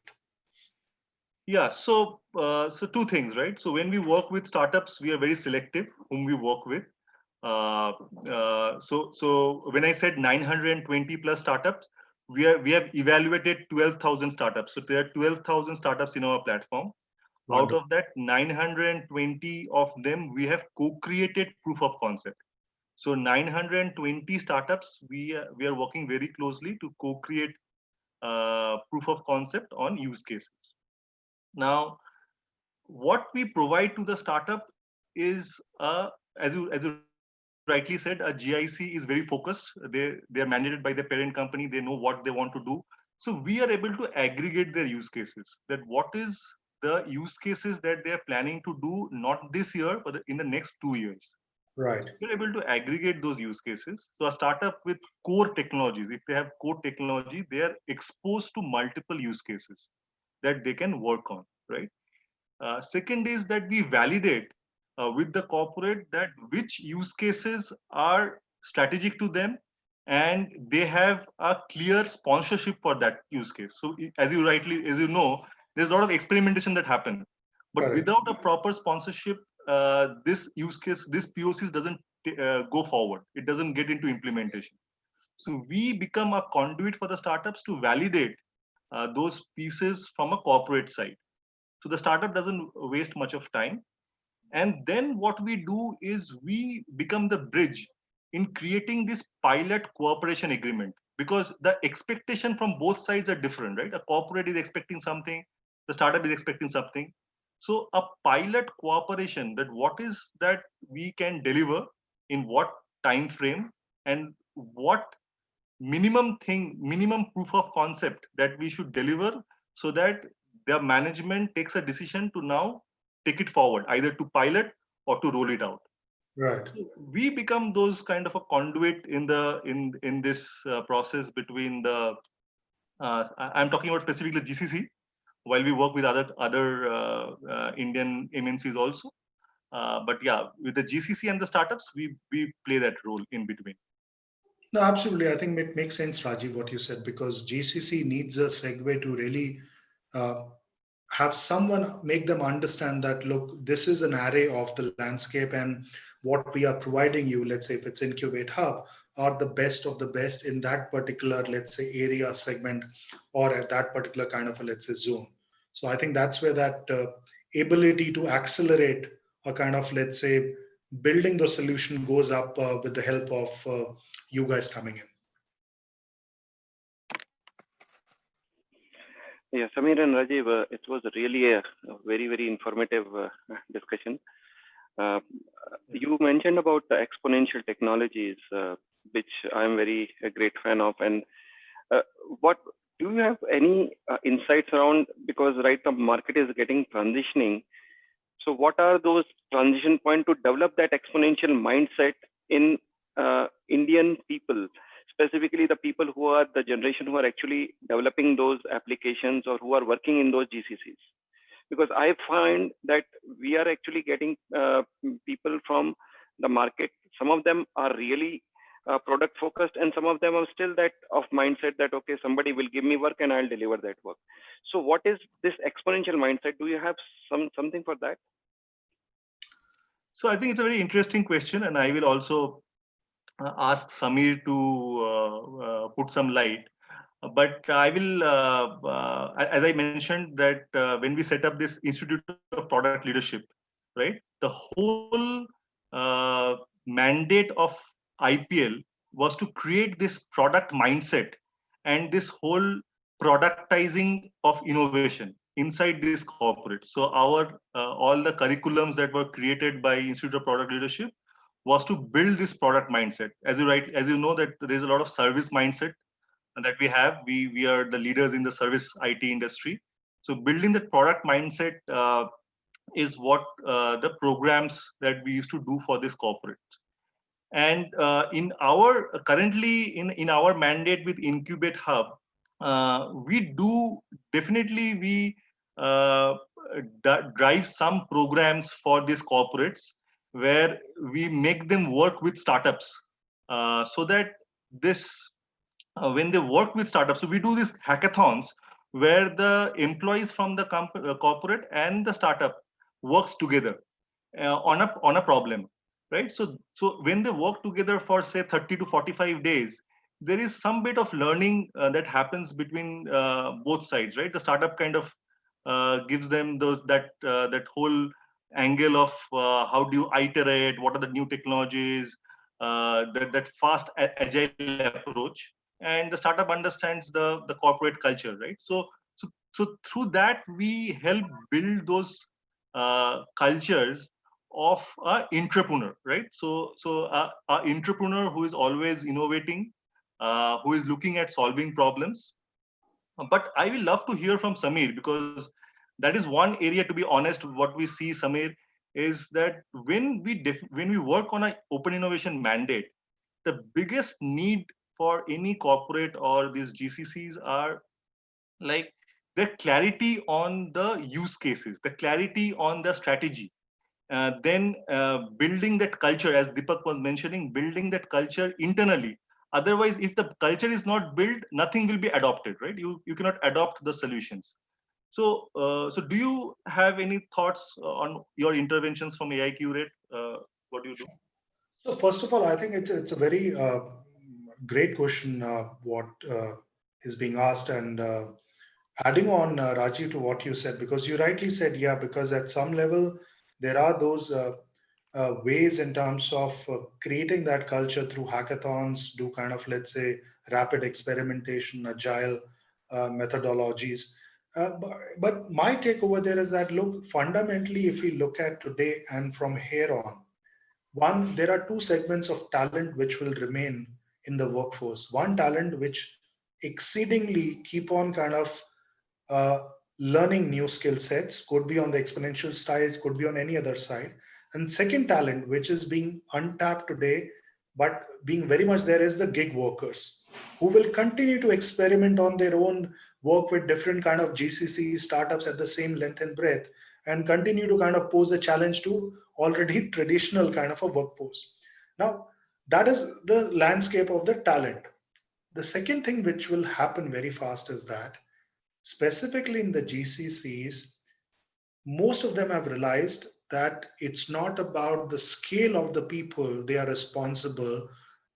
[SPEAKER 2] Yeah, so two things, right? So when we work with startups, we are very selective whom we work with. So when I said 920 plus startups, we have evaluated 12,000 startups. So there are 12,000 startups in our platform. Out
[SPEAKER 1] Wonderful.
[SPEAKER 2] of that, 920 of them we have co-created proof of concept. So 920 startups we are working very closely to co-create proof of concept on use cases. Now, what we provide to the startup is, as you rightly said, a GIC is very focused. They are mandated by the parent company. They know what they want to do. So we are able to aggregate their use cases. That what is the use cases that they are planning to do, not this year, but in the next 2 years.
[SPEAKER 1] Right.
[SPEAKER 2] We're able to aggregate those use cases. So a startup with core technologies, if they have core technology, they are exposed to multiple use cases that they can work on, right? Second is that we validate with the corporate that which use cases are strategic to them, and they have a clear sponsorship for that use case. So as you know, there's a lot of experimentation that happen, but
[SPEAKER 1] Correct.
[SPEAKER 2] without a proper sponsorship, this use case, this POCs doesn't go forward. It doesn't get into implementation. So we become a conduit for the startups to validate those pieces from a corporate side. So the startup doesn't waste much of time. And then what we do is we become the bridge in creating this pilot cooperation agreement, because the expectation from both sides are different, right? A corporate is expecting something, the startup is expecting something. So a pilot cooperation, that what is that we can deliver in what time frame, and what minimum proof of concept that we should deliver, so that the management takes a decision to now take it forward, either to pilot or to roll it out.
[SPEAKER 1] Right.
[SPEAKER 2] So we become those kind of a conduit in this process between the I'm talking about specifically GCC, while we work with other Indian MNCs also. But yeah, with the GCC and the startups, we play that role in between.
[SPEAKER 1] No, absolutely. I think it makes sense, Rajiv, what you said, because GCC needs a segue to really uh, have someone make them understand that, look, this is an array of the landscape, and what we are providing you, let's say if it's Incubate Hub, are the best of the best in that particular, let's say, area segment, or at that particular kind of a, let's say, zone. So I think that's where that ability to accelerate a kind of, let's say, building the solution goes up with the help of you guys coming in.
[SPEAKER 4] Yeah, Samir and Rajiv, it was really a very, very informative discussion. You mentioned about the exponential technologies, which I'm very a great fan of. And what do you have any insights around? Because right now market is getting transitioning. So what are those transition points to develop that exponential mindset in Indian people, specifically the people who are the generation who are actually developing those applications or who are working in those GCCs? Because I find that we are actually getting people from the market. Some of them are really product focused, and some of them are still that of mindset that, okay, somebody will give me work and I'll deliver that work. So what is this exponential mindset? Do you have something for that?
[SPEAKER 2] So I think it's a very interesting question, and I will also ask Samir to put some light. But I will, as I mentioned, that when we set up this Institute of Product Leadership, right, the whole mandate of IPL was to create this product mindset and this whole productizing of innovation inside this corporate. So our all the curriculums that were created by Institute of Product Leadership was to build this product mindset. As you know, that there is a lot of service mindset that we have. We are the leaders in the service IT industry. So building the product mindset is what the programs that we used to do for this corporate. And in our currently in our mandate with Incubate Hub, we do definitely we drive some programs for these corporates where we make them work with startups, so that this when they work with startups. So we do these hackathons where the employees from the corporate and the startup works together on a problem, right? So when they work together for say 30 to 45 days, there is some bit of learning that happens between both sides, right? The startup kind of gives them that whole angle of how do you iterate, what are the new technologies, that fast agile approach, and the startup understands the corporate culture, right? So through that we help build those cultures of an entrepreneur, right? So a entrepreneur who is always innovating, who is looking at solving problems. But I will love to hear from Samir, because that is one area, to be honest, what we see, Samir, is that when we work on an open innovation mandate, the biggest need for any corporate or these GCCs are like the clarity on the use cases, the clarity on the strategy, then building that culture, as Deepak was mentioning, building that culture internally. Otherwise, if the culture is not built, nothing will be adopted, right? You cannot adopt the solutions. So do you have any thoughts on your interventions from AI Curate? What do you do?
[SPEAKER 1] So first of all, I think it's a very great question. What is being asked, and adding on, Rajiv, to what you said, because you rightly said, yeah, because at some level there are those ways in terms of creating that culture through hackathons, do kind of, let's say, rapid experimentation, agile methodologies. But my take over there is that, look, fundamentally, if we look at today and from here on, one, there are two segments of talent which will remain in the workforce. One talent which exceedingly keep on kind of uh, learning new skill sets, could be on the exponential side, could be on any other side. And second talent, which is being untapped today, but being very much there, is the gig workers who will continue to experiment on their own, work with different kind of GCC startups at the same length and breadth, and continue to kind of pose a challenge to already traditional kind of a workforce. Now, that is the landscape of the talent. The second thing which will happen very fast is that, specifically in the GCCs, most of them have realized that it's not about the scale of the people they are responsible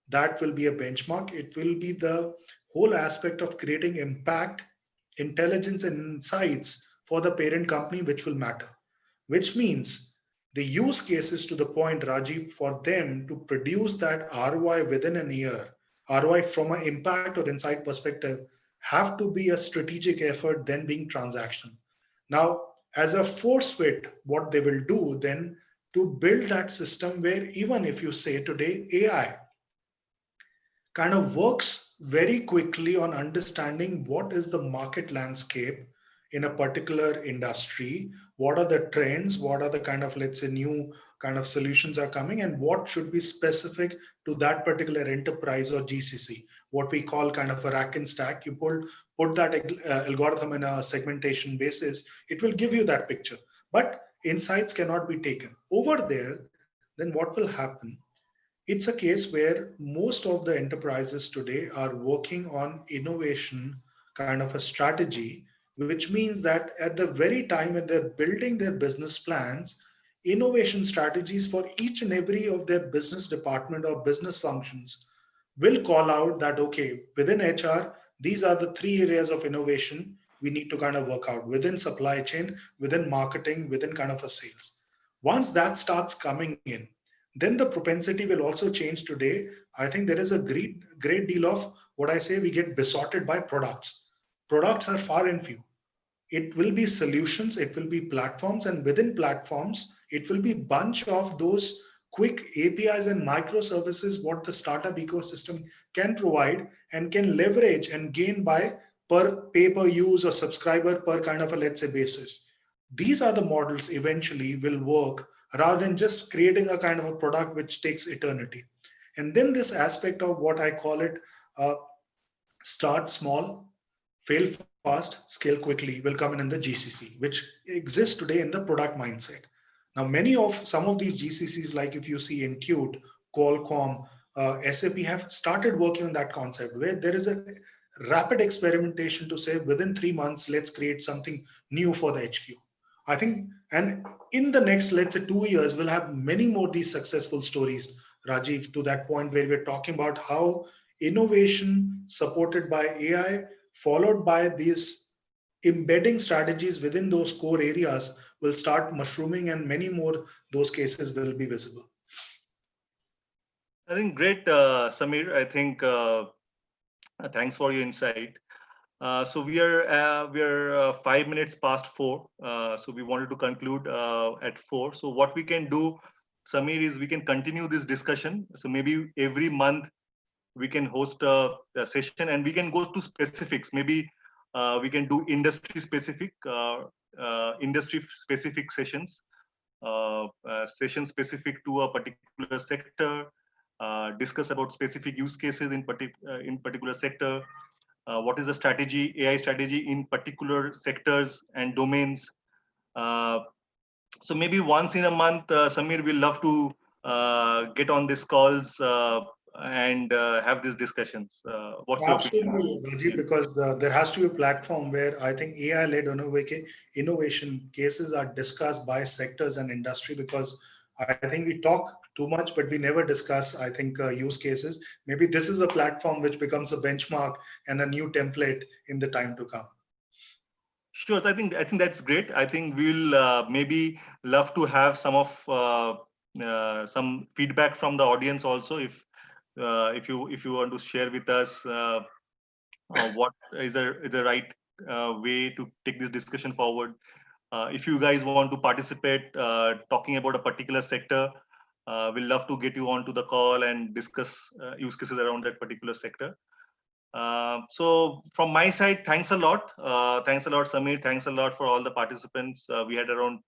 [SPEAKER 1] that will be a benchmark. It will be the whole aspect of creating impact, intelligence, and insights for the parent company, which will matter. Which means the use cases, to the point, Rajiv, for them to produce that ROI within a year, ROI from an impact or insight perspective, have to be a strategic effort, then being transactional. Now, as a force fit, what they will do then to build that system where, even if you say today AI kind of works very quickly on understanding what is the market landscape in a particular industry, what are the trends, what are the kind of, let's say, new kind of solutions are coming, and what should be specific to that particular enterprise or GCC, what we call kind of a rack and stack. You put that algorithm in a segmentation basis, it will give you that picture, but insights cannot be taken over there. Then what will happen? It's a case where most of the enterprises today are working on innovation kind of a strategy, which means that at the very time when they're building their business plans, innovation strategies for each and every of their business department or business functions will call out that, okay, within HR, these are the three areas of innovation we need to kind of work out within supply chain, within marketing, within kind of a sales. Once that starts coming in, then the propensity will also change. Today, I think there is a great deal of what I say, we get besotted by products. Products are far and few. It will be solutions, it will be platforms, and within platforms it will be bunch of those quick APIs and microservices what the startup ecosystem can provide and can leverage and gain by per pay per use or subscriber per kind of a, let's say, basis. These are the models eventually will work, rather than just creating a kind of a product which takes eternity. And then this aspect of what I call it, uh, start small, fail fast, scale quickly, will come in the GCC, which exists today in the product mindset. Now, many of some of these GCCs, like if you see Intuit, Qualcomm, SAP, have started working on that concept where there is a rapid experimentation to say within 3 months, let's create something new for the HQ. I think, and in the next, let's say, 2 years, we'll have many more these successful stories, Rajiv, to that point where we're talking about how innovation supported by AI, followed by these embedding strategies within those core areas, will start mushrooming, and many more those cases will be visible.
[SPEAKER 2] I think great, Samir. I think thanks for your insight. So we are 5 minutes past 4. So we wanted to conclude at 4. So what we can do, Samir, is we can continue this discussion. So maybe every month we can host a session, and we can go to specifics. Maybe we can do industry specific sessions, sessions specific to a particular sector. Discuss about specific use cases in particular sector. What is the strategy, AI strategy in particular sectors and domains. So maybe once in a month, Samir, we'll love to get on these calls and have these discussions. What's your opinion?
[SPEAKER 1] Absolutely, Rajiv, because there has to be a platform where I think AI-led innovation cases are discussed by sectors and industry, because I think we talk too much, but we never discuss, I think, use cases. Maybe this is a platform which becomes a benchmark and a new template in the time to come.
[SPEAKER 2] Sure. I think that's great. I think we'll maybe love to have some of some feedback from the audience also. If you want to share with us what is the right way to take this discussion forward. If you guys want to participate, talking about a particular sector, we'll love to get you onto the call and discuss use cases around that particular sector. So from my side, thanks a lot. Thanks a lot, Samir. Thanks a lot for all the participants. We had around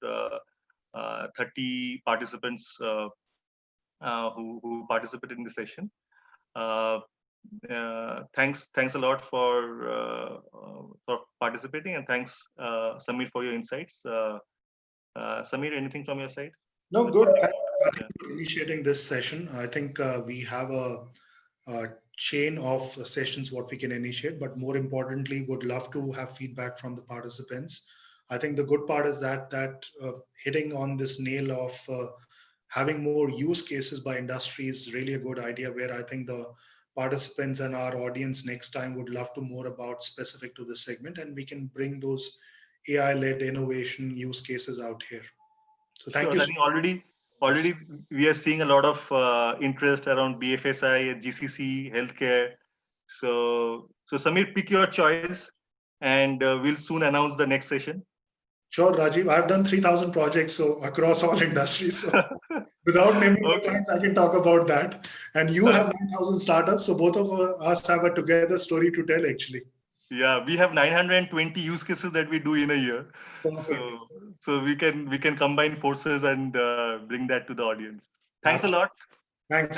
[SPEAKER 2] 30 participants who participated in the session. Thanks a lot for participating, and thanks, Samir, for your insights. Samir, anything from your side?
[SPEAKER 1] No, good. Thank you for initiating this session. I think we have a chain of sessions what we can initiate, but more importantly, would love to have feedback from the participants. I think the good part is that hitting on this nail of having more use cases by industry is really a good idea, where I think the participants and our audience next time would love to more about specific to this segment, and we can bring those AI-led innovation use cases out here. So thank you.
[SPEAKER 2] I think already we are seeing a lot of interest around BFSI, GCC, healthcare. So Samir, pick your choice, and we'll soon announce the next session.
[SPEAKER 1] Sure, Rajiv. I've done 3,000 projects so across all industries. So without naming the clients, I can talk about that. And you have 9,000 startups, so both of us have a together story to tell, actually.
[SPEAKER 2] Yeah, we have 920 use cases that we do in a year.
[SPEAKER 1] Perfect.
[SPEAKER 2] So we can combine forces and bring that to the audience. Thanks a lot.
[SPEAKER 1] Thanks.